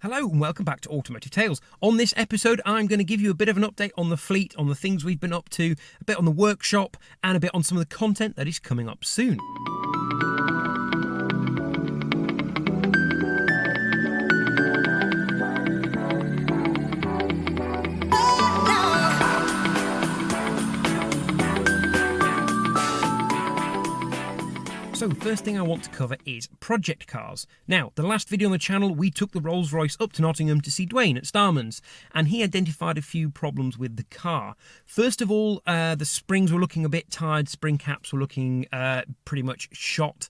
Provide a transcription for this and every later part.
Hello and welcome back to Automotive Tales. On this episode, I'm going to give you a bit of an update on the fleet, on the things we've been up to, a bit on the workshop, and a bit on some of the content that is coming up soon. So first thing I want to cover is project cars. Now, the last video on the channel, we took the Rolls-Royce up to Nottingham to see Dwayne at Starman's, and he identified a few problems with the car. First of all, the springs were looking a bit tired, spring caps were looking pretty much shot.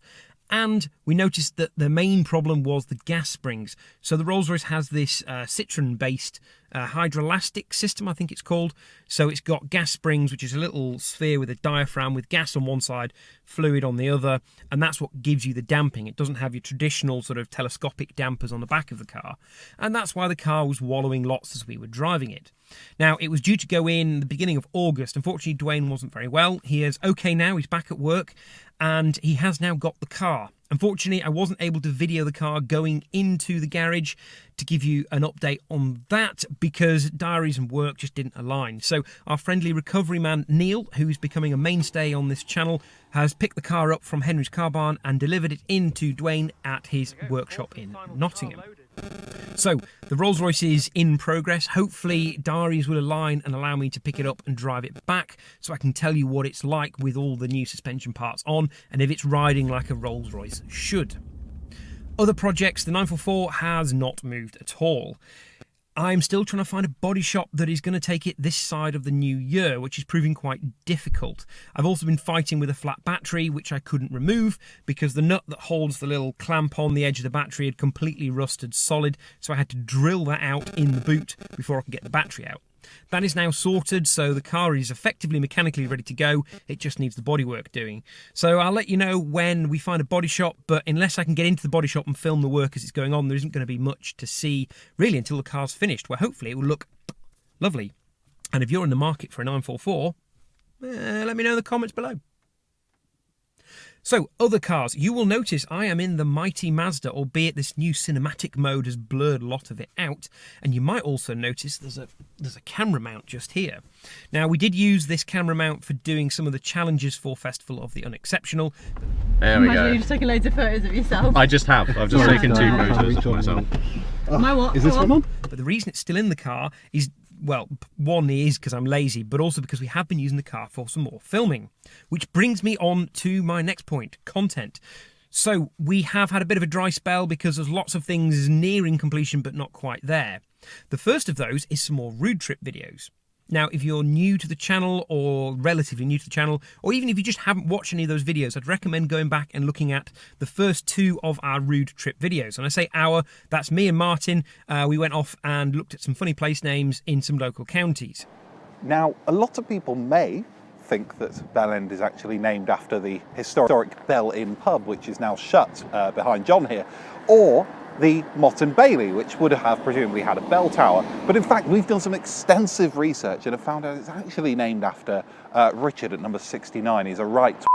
And we noticed that the main problem was the gas springs. So the Rolls-Royce has this Citroen-based hydroelastic system, I think it's called. So it's got gas springs, which is a little sphere with a diaphragm with gas on one side, fluid on the other, and that's what gives you the damping. It doesn't have your traditional sort of telescopic dampers on the back of the car. And that's why the car was wallowing lots as we were driving it. Now, it was due to go in the beginning of August. Unfortunately, Dwayne wasn't very well. He is okay now. He's back at work, and he has now got the car. Unfortunately, I wasn't able to video the car going into the garage to give you an update on that because diaries and work just didn't align. So our friendly recovery man, Neil, who's becoming a mainstay on this channel, has picked the car up from Henry's car barn and delivered it into Dwayne at his workshop in Nottingham. So the Rolls-Royce is in progress. Hopefully diaries will align and allow me to pick it up and drive it back so I can tell you what it's like with all the new suspension parts on and if it's riding like a Rolls-Royce should. Other projects, the 944 has not moved at all. I'm still trying to find a body shop that is going to take it this side of the new year, which is proving quite difficult. I've also been fighting with a flat battery, which I couldn't remove because the nut that holds the little clamp on the edge of the battery had completely rusted solid, so I had to drill that out in the boot before I could get the battery out. That is now sorted, so the car is effectively mechanically ready to go. It just needs the bodywork doing. So I'll let you know when we find a body shop, but unless I can get into the body shop and film the work as it's going on, there isn't going to be much to see really until the car's finished, where hopefully it will look lovely. And if you're in the market for a 944, let me know in the comments below. So, other cars. You will notice I am in the mighty Mazda, albeit this new cinematic mode has blurred a lot of it out. And you might also notice there's a camera mount just here. Now, we did use this camera mount for doing some of the challenges for Festival of the Unexceptional. There we go. You've just taken loads of photos of yourself. I just have. I've just taken 2 photos of myself. My what? Is this one on? But the reason it's still in the car is, well, one is because I'm lazy, but also because we have been using the car for some more filming. Which brings me on to my next point, content. So we have had a bit of a dry spell because there's lots of things nearing completion but not quite there. The first of those is some more road trip videos. Now, if you're new to the channel or relatively new to the channel, or even if you just haven't watched any of those videos, I'd recommend going back and looking at the first 2 of our road trip videos. And I say our, that's me and Martin. We went off and looked at some funny place names in some local counties. Now, a lot of people may think that Bell End is actually named after the historic Bell Inn pub, which is now shut behind John here, or the Mott and Bailey, which would have presumably had a bell tower. But in fact, we've done some extensive research and have found out it's actually named after Richard at number 69. He's a right.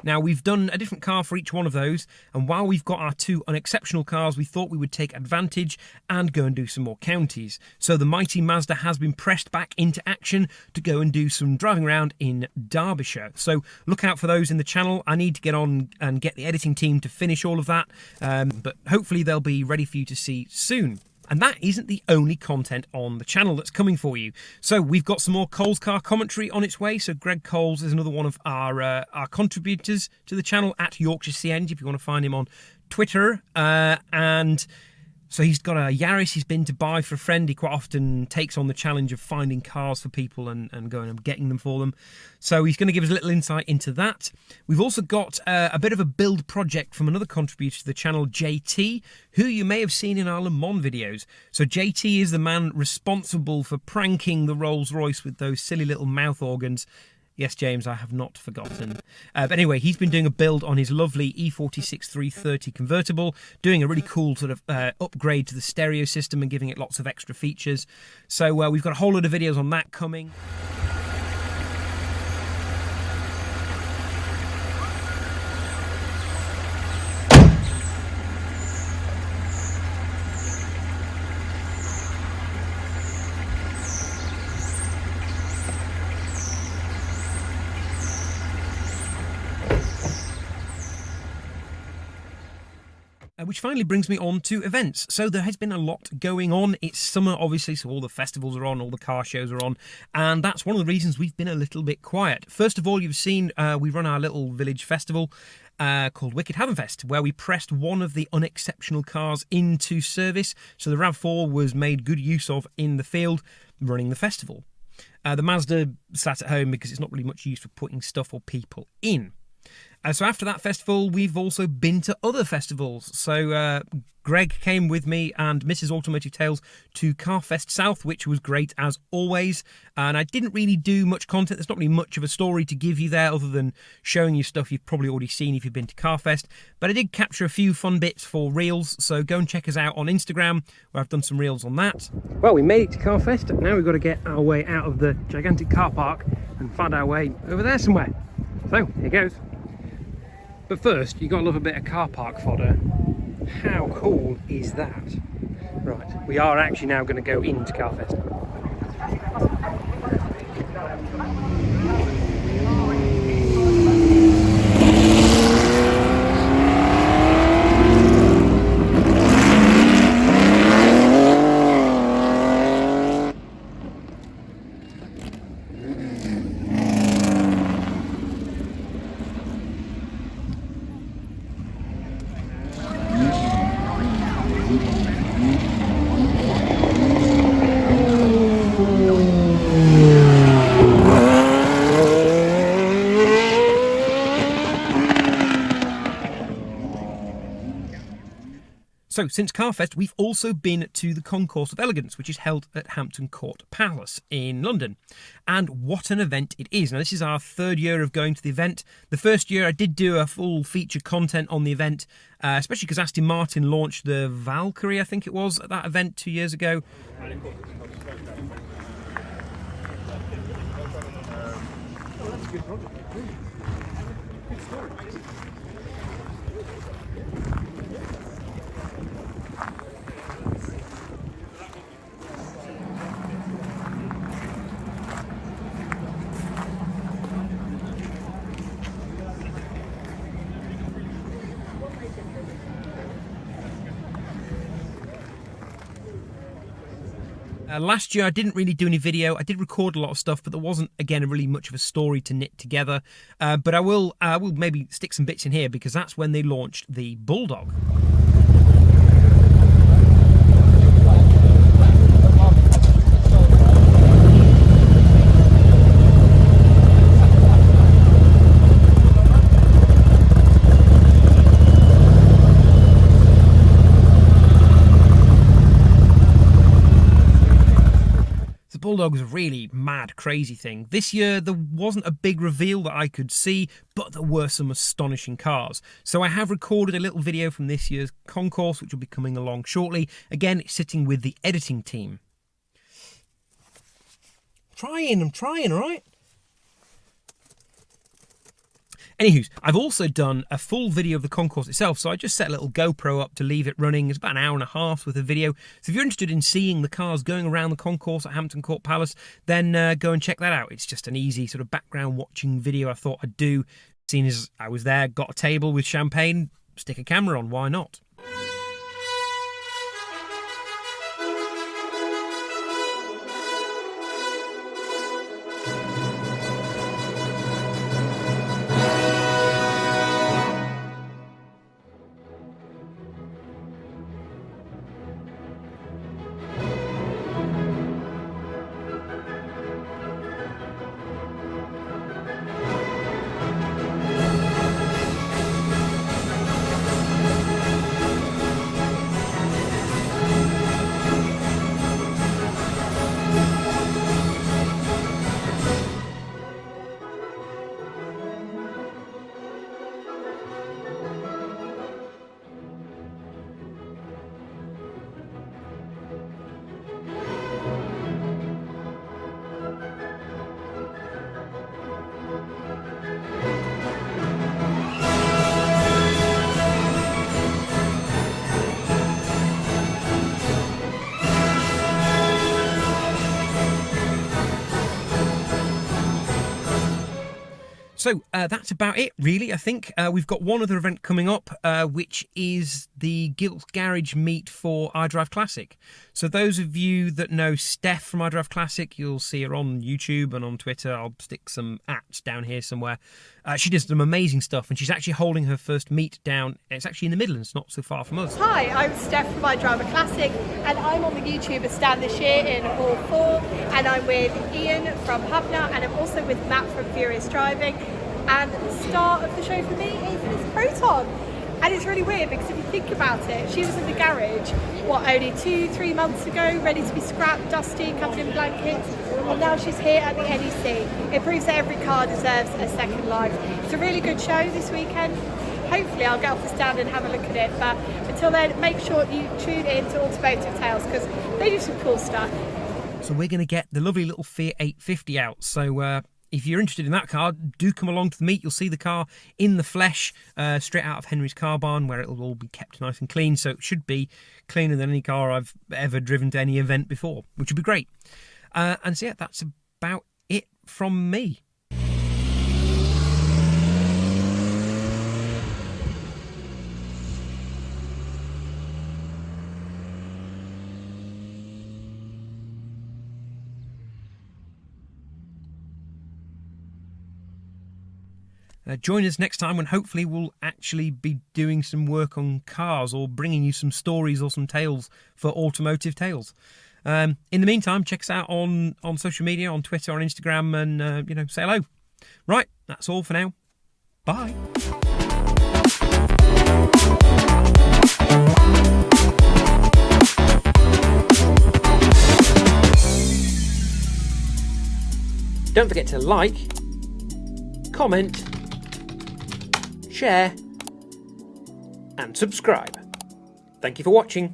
Now, we've done a different car for each one of those, and while we've got our 2 unexceptional cars, we thought we would take advantage and go and do some more counties. So the mighty Mazda has been pressed back into action to go and do some driving around in Derbyshire. So look out for those in the channel. I need to get on and get the editing team to finish all of that, but hopefully they'll be ready for you to see soon. And that isn't the only content on the channel that's coming for you. So we've got some more Coles car commentary on its way. So Greg Coles is another one of our contributors to the channel at Yorkshire CNG, if you want to find him on Twitter. And so he's got a Yaris he's been to buy for a friend. He quite often takes on the challenge of finding cars for people and going and getting them for them. So he's going to give us a little insight into that. We've also got a bit of a build project from another contributor to the channel, JT, who you may have seen in our Le Mans videos. So JT is the man responsible for pranking the Rolls-Royce with those silly little mouth organs. Yes, James, I have not forgotten. But anyway, he's been doing a build on his lovely E46 330 convertible, doing a really cool sort of upgrade to the stereo system and giving it lots of extra features. So we've got a whole lot of videos on that coming. Which finally brings me on to events. So there has been a lot going on. It's summer, obviously, so all the festivals are on, all the car shows are on, and that's one of the reasons we've been a little bit quiet. First of all, you've seen we run our little village festival called Wicked Havenfest, where we pressed one of the unexceptional cars into service. So the RAV4 was made good use of in the field running the festival. The Mazda sat at home because it's not really much use for putting stuff or people in. So after that festival, we've also been to other festivals. So Greg came with me and Mrs. Automotive Tales to Carfest South, which was great as always. And I didn't really do much content. There's not really much of a story to give you there other than showing you stuff you've probably already seen if you've been to Carfest. But I did capture a few fun bits for reels, so go and check us out on Instagram, where I've done some reels on that. Well, we made it to Carfest. Now we've got to get our way out of the gigantic car park and find our way over there somewhere. So, here goes. But first, you've got to love a bit of car park fodder. How cool is that? Right, we are actually now going to go into Carfest. So, since Carfest, we've also been to the Concourse of Elegance, which is held at Hampton Court Palace in London. And what an event it is. Now, this is our third year of going to the event. The first year, I did do a full feature content on the event, especially because Aston Martin launched the Valkyrie, I think it was, at that event 2 years ago. Last year I didn't really do any video. I did record a lot of stuff, but there wasn't, again, really much of a story to knit together. But I will maybe stick some bits in here because that's when they launched the Bulldog. Bulldog was a really mad, crazy thing. This year, there wasn't a big reveal that I could see, but there were some astonishing cars. So I have recorded a little video from this year's concourse, which will be coming along shortly. Again, it's sitting with the editing team. I'm trying, all right? Anywho, I've also done a full video of the concourse itself, so I just set a little GoPro up to leave it running. It's about an hour and a half worth of video. So if you're interested in seeing the cars going around the concourse at Hampton Court Palace, then go and check that out. It's just an easy sort of background watching video I thought I'd do. Seeing as I was there, got a table with champagne, stick a camera on, why not? So that's about it, really, I think. We've got one other event coming up, which is the Guilt Garage meet for iDrive Classic. So those of you that know Steph from iDrive Classic, you'll see her on YouTube and on Twitter. I'll stick some @s down here somewhere. She does some amazing stuff, and she's actually holding her first meet down. It's actually in the Midlands, not so far from us. Hi, I'm Steph from iDrive Classic, and I'm on the YouTuber stand this year in Hall 4, and I'm with Ian from Hubner, and I'm also with Matt from Furious Driving. And the star of the show for me is this Proton. And it's really weird because if you think about it, she was in the garage, only 2-3 months ago, ready to be scrapped, dusty, covered in blankets, and now she's here at the NEC. It proves that every car deserves a second life. It's a really good show this weekend. Hopefully I'll get off the stand and have a look at it, but until then, make sure you tune in to Automotive Tales because they do some cool stuff. So we're going to get the lovely little Fiat 850 out, so if you're interested in that car, do come along to the meet. You'll see the car in the flesh, straight out of Henry's car barn, where it'll all be kept nice and clean. So it should be cleaner than any car I've ever driven to any event before, which would be great. And so yeah, that's about it from me. Join us next time when hopefully we'll actually be doing some work on cars or bringing you some stories or some tales for Automotive Tales. In the meantime, check us out on social media, on Twitter, on Instagram, and say hello. Right, that's all for now. Bye. Don't forget to like, comment, share and subscribe. Thank you for watching.